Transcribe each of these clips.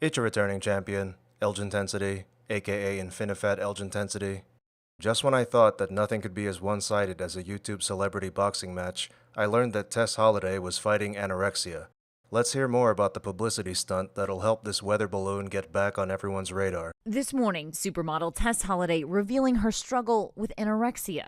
It's your returning champion, Elgintensity, aka Infinifat Elgintensity. Just when I thought that nothing could be as one-sided as a YouTube celebrity boxing match, I learned that Tess Holliday was fighting anorexia. Let's hear more about the publicity stunt that'll help this weather balloon get back on everyone's radar. This morning, supermodel Tess Holliday revealing her struggle with anorexia.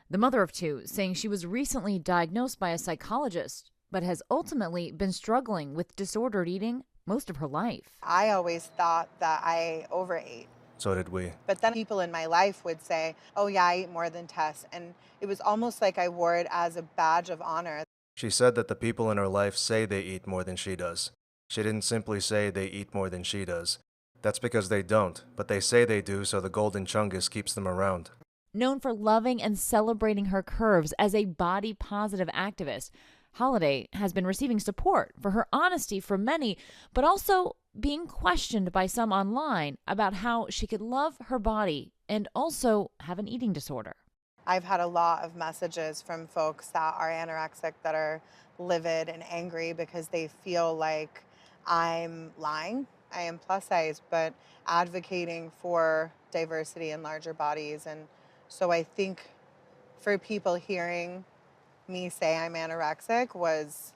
The mother of two saying she was recently diagnosed by a psychologist, but has ultimately been struggling with disordered eating most of her life. I always thought that I overate. So did we. But then people in my life would say, oh yeah, I eat more than Tess. And it was almost like I wore it as a badge of honor. She said that the people in her life say they eat more than she does. She didn't simply say they eat more than she does. That's because they don't, but they say they do so the golden chungus keeps them around. Known for loving and celebrating her curves as a body-positive activist, Holliday has been receiving support for her honesty from many, but also being questioned by some online about how she could love her body and also have an eating disorder. I've had a lot of messages from folks that are anorexic that are livid and angry because they feel like I'm lying. I am plus size, but advocating for diversity in larger bodies. And so I think for people hearing me say I'm anorexic was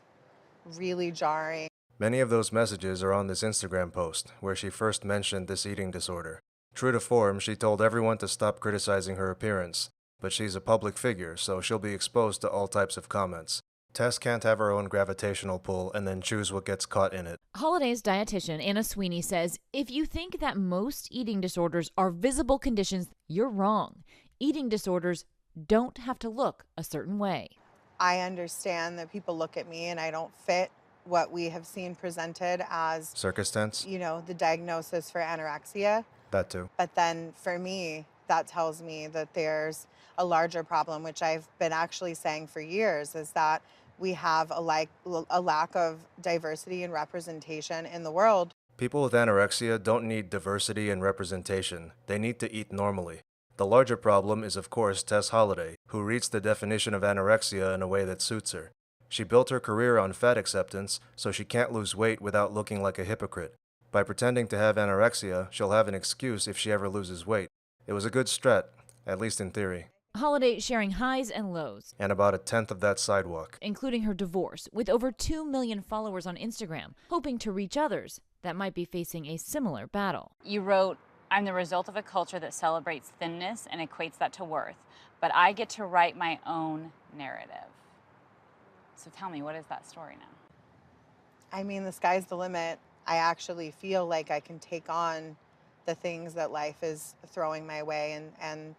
really jarring. Many of those messages are on this Instagram post, where she first mentioned this eating disorder. True to form, she told everyone to stop criticizing her appearance, but she's a public figure, so she'll be exposed to all types of comments. Tess can't have her own gravitational pull and then choose what gets caught in it. Holliday's dietitian, Anna Sweeney, says, if you think that most eating disorders are visible conditions, you're wrong. Eating disorders don't have to look a certain way. I understand that people look at me and I don't fit what we have seen presented as Circus tents? the diagnosis for anorexia. That too. But then for me, that tells me that there's a larger problem, which I've been actually saying for years, is that we have a lack of diversity and representation in the world. People with anorexia don't need diversity and representation. They need to eat normally. The larger problem is, of course, Tess Holliday, who reads the definition of anorexia in a way that suits her. She built her career on fat acceptance, so she can't lose weight without looking like a hypocrite. By pretending to have anorexia, she'll have an excuse if she ever loses weight. It was a good strat, at least in theory. Holliday sharing highs and lows, And about a tenth of that sidewalk. including her divorce, with over 2 million followers on Instagram, hoping to reach others that might be facing a similar battle. You wrote, I'm the result of a culture that celebrates thinness and equates that to worth, but I get to write my own narrative. So tell me, what is that story now? I mean, the sky's the limit. I actually feel like I can take on the things that life is throwing my way. And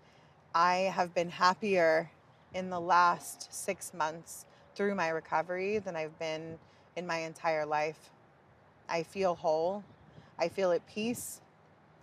I have been happier in the last 6 months through my recovery than I've been in my entire life. I feel whole. I feel at peace.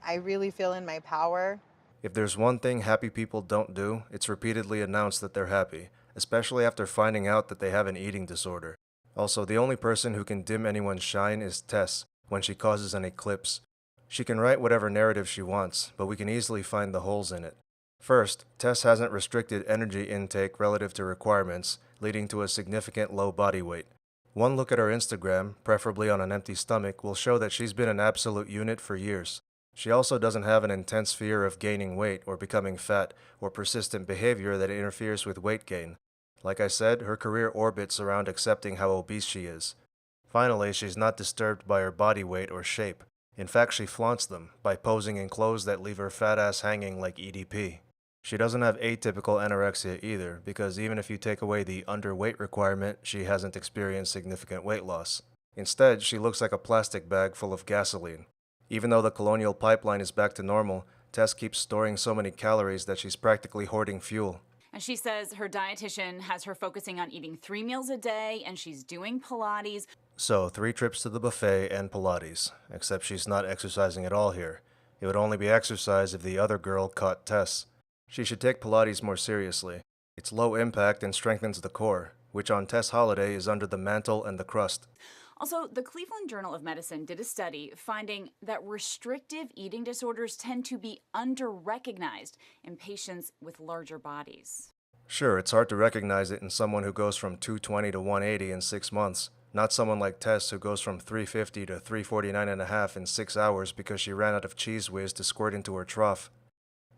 I really feel in my power. If there's one thing happy people don't do, it's repeatedly announce that they're happy, especially after finding out that they have an eating disorder. Also, the only person who can dim anyone's shine is Tess when she causes an eclipse. She can write whatever narrative she wants, but we can easily find the holes in it. First, Tess hasn't restricted energy intake relative to requirements, leading to a significant low body weight. One look at her Instagram, preferably on an empty stomach, will show that she's been an absolute unit for years. She also doesn't have an intense fear of gaining weight or becoming fat or persistent behavior that interferes with weight gain. Like I said, her career orbits around accepting how obese she is. Finally, she's not disturbed by her body weight or shape. In fact, she flaunts them by posing in clothes that leave her fat ass hanging like EDP. She doesn't have atypical anorexia either, because even if you take away the underweight requirement, she hasn't experienced significant weight loss. Instead, she looks like a plastic bag full of gasoline. Even though the colonial pipeline is back to normal, Tess keeps storing so many calories that she's practically hoarding fuel. And she says her dietitian has her focusing on eating 3 meals a day and she's doing Pilates. So, 3 trips to the buffet and Pilates, except she's not exercising at all here. It would only be exercise if the other girl caught Tess. She should take Pilates more seriously. It's low impact and strengthens the core, which on Tess Holliday is under the mantle and the crust. Also, the Cleveland Journal of Medicine did a study finding that restrictive eating disorders tend to be under-recognized in patients with larger bodies. Sure, it's hard to recognize it in someone who goes from 220 to 180 in 6 months. not someone like Tess who goes from 350 to 349.5 in 6 hours because she ran out of Cheese Whiz to squirt into her trough.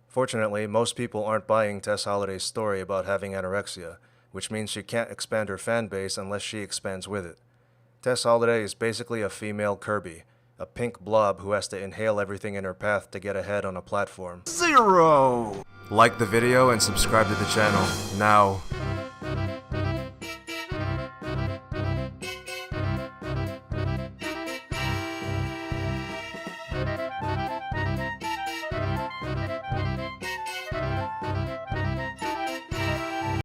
Fortunately, most people aren't buying Tess Holliday's story about having anorexia, which means she can't expand her fan base unless she expands with it. Tess Holliday is basically a female Kirby, a pink blob who has to inhale everything in her path to get ahead on a platform. 0! Like the video and subscribe to the channel now.